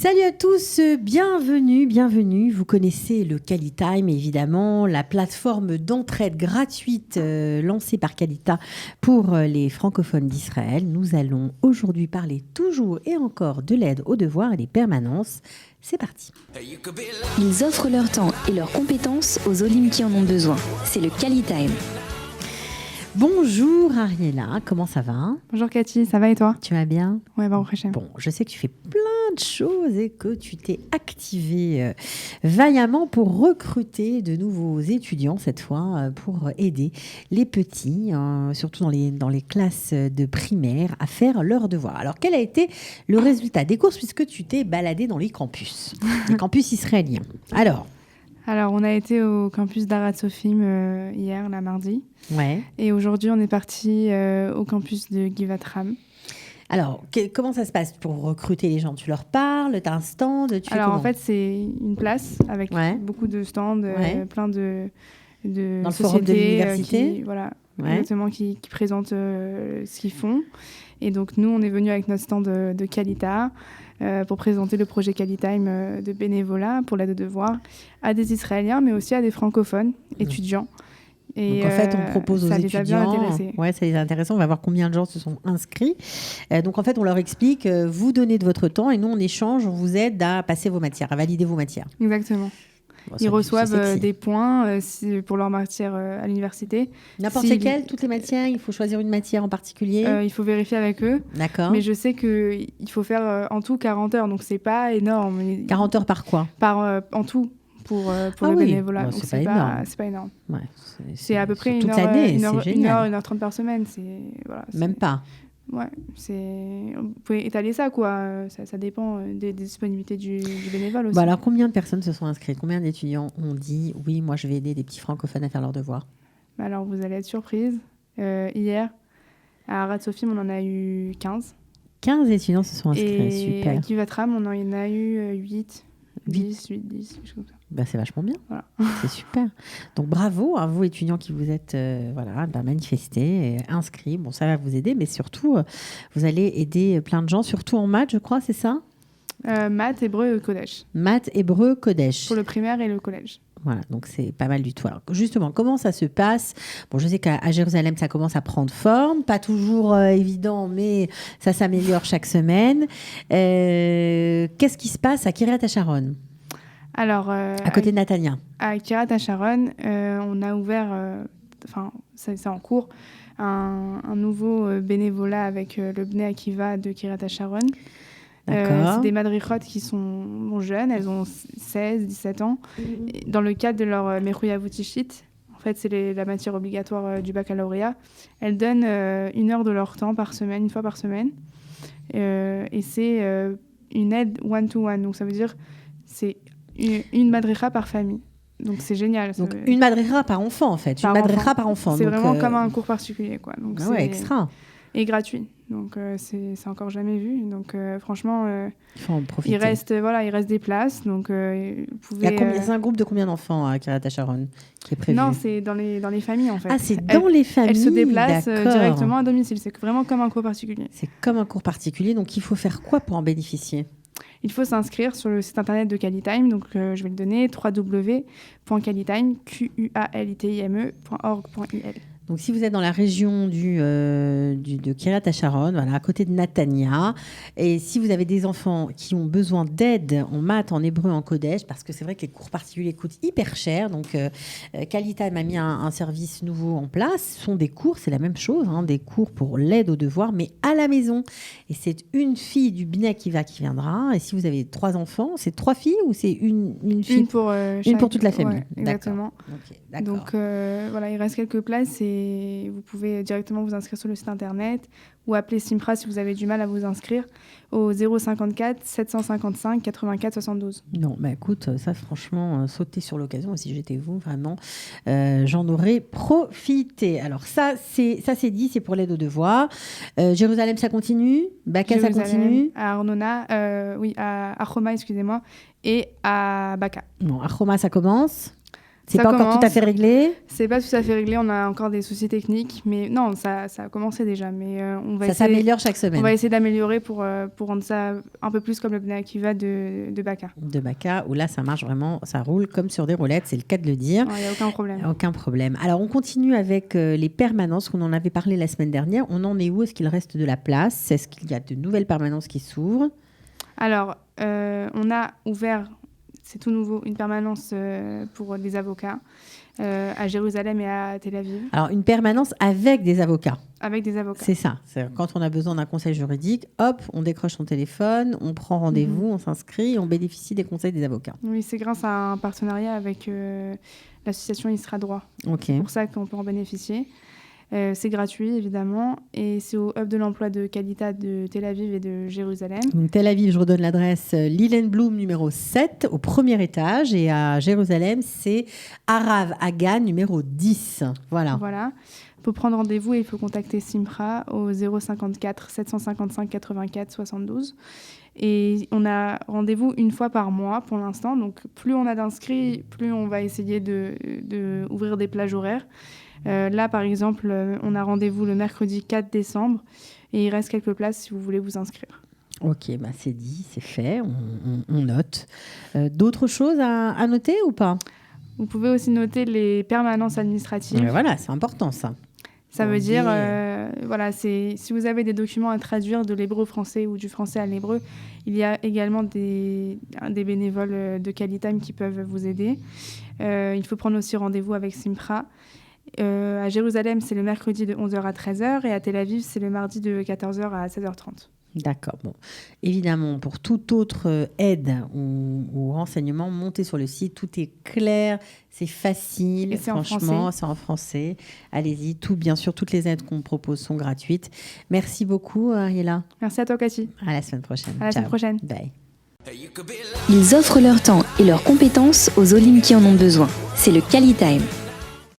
Salut à tous, bienvenue. Vous connaissez le Qualitime, évidemment, la plateforme d'entraide gratuite lancée par Qualita pour les francophones d'Israël. Nous allons aujourd'hui parler toujours et encore de l'aide aux devoirs et des permanences. C'est parti. Ils offrent leur temps et leurs compétences aux Olim qui en ont besoin. C'est le Qualitime. Bonjour Ariella, comment ça va? Bonjour Cathy, ça va et toi? Tu vas bien? Ouais, bah au Bon, je sais que tu fais plein de choses et que tu t'es activée vaillamment pour recruter de nouveaux étudiants cette fois, pour aider les petits, surtout dans les classes de primaire, à faire leurs devoirs. Alors, quel a été le résultat des courses puisque tu t'es baladée dans les campus israéliens? Alors, on a été au campus d'Arat Sofim hier, la mardi. Ouais. Et aujourd'hui, on est parti au campus de Givat Ram. Alors, comment ça se passe pour recruter les gens? Tu leur parles, tu as un stand? En fait, c'est une place avec beaucoup de stands, plein de dans le sociétés forum de l'université. Exactement, qui présentent ce qu'ils font. Et donc, nous, on est venus avec notre stand de Qualita pour présenter le projet Qualitime de bénévolat pour l'aide aux devoirs à des Israéliens, mais aussi à des francophones étudiants. Et donc en fait, on propose aux étudiants. Ça les a bien intéressés. Ouais, ça les a intéressés. On va voir combien de gens se sont inscrits. Donc en fait, on leur explique, vous donnez de votre temps et nous, en échange, on vous aide à passer vos matières, à valider vos matières. Exactement. Bon, ils reçoivent des points pour leur matière à l'université. N'importe lesquelles, toutes les matières? Il faut choisir une matière en particulier? Il faut vérifier avec eux. D'accord. Mais je sais qu'il faut faire en tout 40 heures, donc c'est pas énorme. 40 heures par quoi? En tout. Pour le bénévolat. Bon, donc c'est pas énorme. Ouais, c'est à peu près toute l'année, une heure, c'est génial. 1h30 par semaine. Même pas. Ouais, vous pouvez étaler ça, quoi. Ça dépend des disponibilités du bénévole aussi. Bon, alors, combien de personnes se sont inscrites? Combien d'étudiants ont dit « Oui, moi, je vais aider des petits francophones à faire leurs devoirs » ? Alors, vous allez être surprise. Hier, à Arat Sofim, on en a eu 15. 15 étudiants se sont inscrits, et super. Et à Givat Ram, on en a eu 8. 10, quelque chose comme ça. Ben, c'est vachement bien, voilà. C'est super. Donc bravo à vous étudiants qui vous êtes manifestés, inscrits. Bon, ça va vous aider, mais surtout, vous allez aider plein de gens, surtout en maths, je crois, c'est ça? Maths, hébreu et collège. Maths, hébreu, collège. Pour le primaire et le collège. Voilà, donc c'est pas mal du tout. Alors justement, comment ça se passe? Bon, je sais qu'à Jérusalem, ça commence à prendre forme. Pas toujours évident, mais ça s'améliore chaque semaine. Qu'est-ce qui se passe à Kiryat HaSharon? Alors, à côté de Natania. À Kiryat HaSharon, on a ouvert, c'est en cours, un nouveau bénévolat avec le Bnei Akiva de Kiryat HaSharon. C'est des madrichot qui sont jeunes, elles ont 16, 17 ans. Dans le cadre de leur Mechuyavut Ishit, en fait, c'est la matière obligatoire du baccalauréat, elles donnent 1 heure de leur temps par semaine, une fois par semaine. Et c'est une aide one-to-one. Donc, ça veut dire c'est une madricha par famille. Donc, c'est génial. Donc, une madricha par enfant, en fait. Une madricha par enfant. C'est vraiment comme un cours particulier, quoi. Donc, c'est extra. Et gratuit. Donc, c'est encore jamais vu. Donc, franchement, il faut en profiter. Il reste des places. Donc, vous pouvez, c'est un groupe de combien d'enfants à Kiryat HaSharon qui est prévu? Non, c'est dans les familles, en fait. Ah, c'est dans les familles. Elles se déplacent directement à domicile. C'est vraiment comme un cours particulier. C'est comme un cours particulier. Donc, il faut faire quoi pour en bénéficier? Il faut s'inscrire sur le site internet de Qualitime. Donc, je vais le donner, www.qualitime.org.il. Donc, si vous êtes dans la région de Kiryat HaSharon, voilà, à côté de Natania, et si vous avez des enfants qui ont besoin d'aide en maths, en hébreu, en codège, parce que c'est vrai que les cours particuliers coûtent hyper cher, donc Qualitime a mis un service nouveau en place. Ce sont des cours, c'est la même chose, des cours pour l'aide aux devoirs, mais à la maison. Et c'est une fille du Bnei Akiva qui viendra. Et si vous avez 3 enfants, c'est 3 filles ou c'est une fille? Une pour toute la famille. Ouais, exactement. D'accord. Donc, il reste quelques places et vous pouvez directement vous inscrire sur le site internet ou appeler Simra si vous avez du mal à vous inscrire au 054 755 84 72. Non, écoute, ça franchement, sauter sur l'occasion, si j'étais vous, vraiment, j'en aurais profité. Alors ça c'est dit, c'est pour l'aide aux devoirs. Jérusalem, ça continue? Baka, ça continue? À Arnona, à Choma, excusez-moi, et à Baka. Non, à Choma, ça commence? C'est pas encore tout à fait réglé? C'est pas tout à fait réglé, on a encore des soucis techniques, mais non, ça a commencé déjà. Mais ça s'améliore chaque semaine. On va essayer d'améliorer pour rendre ça un peu plus comme le Bnei Akiva de Baka. De Baka, où là ça marche vraiment, ça roule comme sur des roulettes, c'est le cas de le dire. Il n'y a aucun problème. Aucun problème. Alors on continue avec les permanences, qu'on en avait parlé la semaine dernière. On en est où? Est-ce qu'il reste de la place? Est-ce qu'il y a de nouvelles permanences qui s'ouvrent? Alors, on a ouvert, c'est tout nouveau, une permanence pour les avocats à Jérusalem et à Tel Aviv. Alors, une permanence avec des avocats. Avec des avocats. C'est ça. Quand on a besoin d'un conseil juridique, hop, on décroche son téléphone, on prend rendez-vous, on s'inscrit, on bénéficie des conseils des avocats. Oui, c'est grâce à un partenariat avec l'association Isra Droit. Ok. C'est pour ça qu'on peut en bénéficier. C'est gratuit, évidemment, et c'est au hub de l'emploi de Kalita de Tel Aviv et de Jérusalem. Donc, Tel Aviv, je redonne l'adresse, Lilienblum numéro 7, au premier étage, et à Jérusalem, c'est Arav Hagan numéro 10. Voilà. Pour prendre rendez-vous, il faut contacter Simcha au 054 755 84 72. Et on a rendez-vous une fois par mois pour l'instant. Donc, plus on a d'inscrits, plus on va essayer de ouvrir des plages horaires. Là, par exemple, on a rendez-vous le mercredi 4 décembre et il reste quelques places si vous voulez vous inscrire. Ok, c'est dit, c'est fait, on note. D'autres choses à noter ou pas? Vous pouvez aussi noter les permanences administratives. Voilà, c'est important ça. Ça veut dire, si vous avez des documents à traduire de l'hébreu au français ou du français à l'hébreu, il y a également des bénévoles de Qualitime qui peuvent vous aider. Il faut prendre aussi rendez-vous avec Simcha. À Jérusalem, c'est le mercredi de 11h à 13h et à Tel Aviv, c'est le mardi de 14h à 16h30. D'accord. Bon. Évidemment, pour toute autre aide ou renseignement, montez sur le site. Tout est clair, c'est facile. Et c'est franchement, c'est en français. Allez-y. Bien sûr, toutes les aides qu'on propose sont gratuites. Merci beaucoup, Ariela. Merci à toi, Cathy. À la semaine prochaine. À la semaine prochaine. Bye. Ils offrent leur temps et leurs compétences aux Olim qui en ont besoin. C'est le Qualitime.